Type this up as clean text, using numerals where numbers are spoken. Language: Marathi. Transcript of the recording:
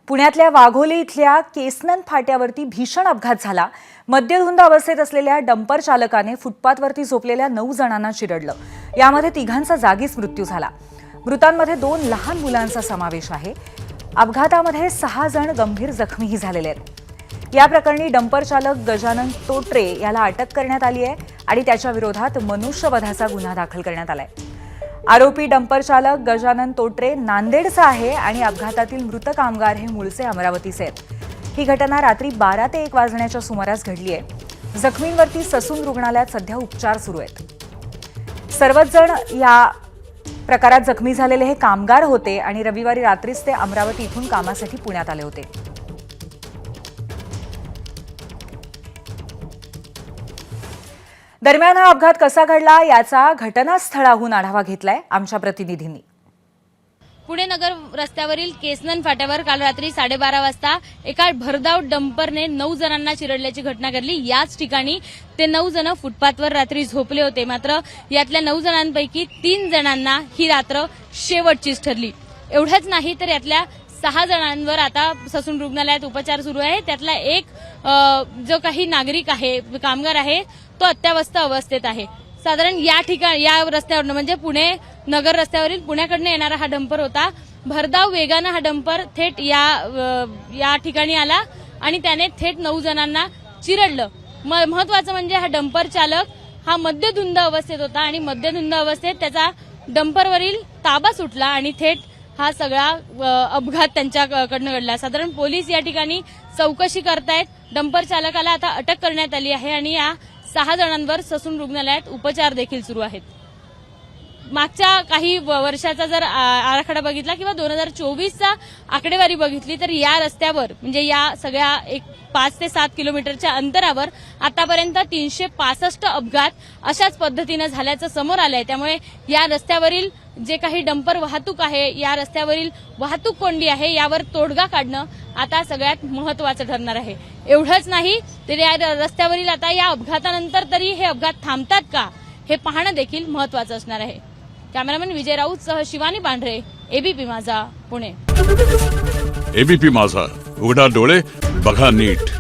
पुण्यातल्या वाघोली इथल्या केसनन फाट्यावरती भीषण अपघात झाला। मद्यधुंद अवस्थेत असलेल्या डंपर चालकाने फुटपाथवरती झोपलेल्या 9 जणांना चिरडलं। यामध्ये तिघांचा जागीच मृत्यू झाला। मृतांमध्ये 2 लहान मुलांचा समावेश आहे। अपघातामध्ये 6 जण गंभीर जखमीही झालेले आहेत। या प्रकरणी डंपर चालक गजानन तोट्रे याला अटक करण्यात आली आहे आणि त्याच्या विरोधात मनुष्यवधाचा गुन्हा दाखल करण्यात आलाय। आरोपी डंपर चालक गजानन तोट्रे नांदेडचा आहे आणि अपघातातील मृत कामगार हे मूळचे अमरावतीचे आहेत। ही घटना रात्री 12 ते 1 वाजण्याच्या सुमारास घडली आहे। जखमींवरती ससून रुग्णालयात सध्या उपचार सुरू आहेत। सर्वच जण या प्रकारात जखमी झालेले हे कामगार होते आणि रविवारी रात्रीच ते अमरावती इथून कामासाठी पुण्यात आले होते। दरम्यान हा अपघात कसा घडला याचा घटनास्थळाहून आढावा घेतलाय आमच्या प्रतिनिधींनी। पुणे नगर रस्त्यावरील केसनन फाट्यावर काल रात्री 12:30 वाजता एका भरधाव डंपरने 9 जणांना चिरडल्याची घटना घडली। याच ठिकाणी ते 9 जण फुटपाथवर रात्री झोपले होते। मात्र यातल्या 9 जणांपैकी 3 जणांना ही रात्र शेवटचीच ठरली। एवढंच नाही तर यातल्या 6 जणांवर आता ससून रुग्णालयात उपचार सुरू आहे। त्यातला एक जो काही नागरिक आहे, कामगार आहे, तो अत्यावस्थ अवस्थेत आहे। साधारण या रस्त्यावरनं म्हणजे पुणे नगर रस्त्यावरील पुण्याकडनं येणारा हा डंपर होता। भरधाव वेगानं हा डंपर थेट या ठिकाणी आला आणि त्याने थेट 9 जणांना चिरडलं। महत्वाचं म्हणजे हा डंपर चालक हा मद्यधुंद अवस्थेत होता आणि मद्यधुंद अवस्थेत त्याचा डंपरवरील ताबा सुटला आणि थेट हा सगळा अपघात त्यांच्याकडनं घडला। साधारण पोलीस या ठिकाणी चौकशी करतायत। डंपर चालकाला आता अटक करण्यात आली आहे आणि या 6 जणांवर ससून रुग्णालयात उपचार देखील सुरू आहेत। मागच्या काही वर्षाचा जर आराखडा बघितला किंवा 2024चा आकडेवारी बघितली तर या रस्त्यावर म्हणजे या सगळ्या 5 ते 7 किलोमीटरच्या अंतरावर आतापर्यंत 365 अपघात अशाच पद्धतीने झाल्याचं समोर आलंय। त्यामुळे या रस्त्यावरील जे काही डंपर वाहतूक आहे, या रस्त्यावरील वाहतूक कोंडी आहे, यावर तोडगा काढणं आता सगळ्यात महत्वाचं ठरणार आहे। एवढंच नाही तर या रस्त्यावरील आता या अपघातानंतर तरी हे अपघात थांबतात का हे पाहणं देखील महत्वाचं असणार आहे। कॅमेरामॅन विजय राऊतसह शिवानी पांढरे, एबीपी माझा, पुणे। एबीपी माझा, उघडा डोळे बघा नीट।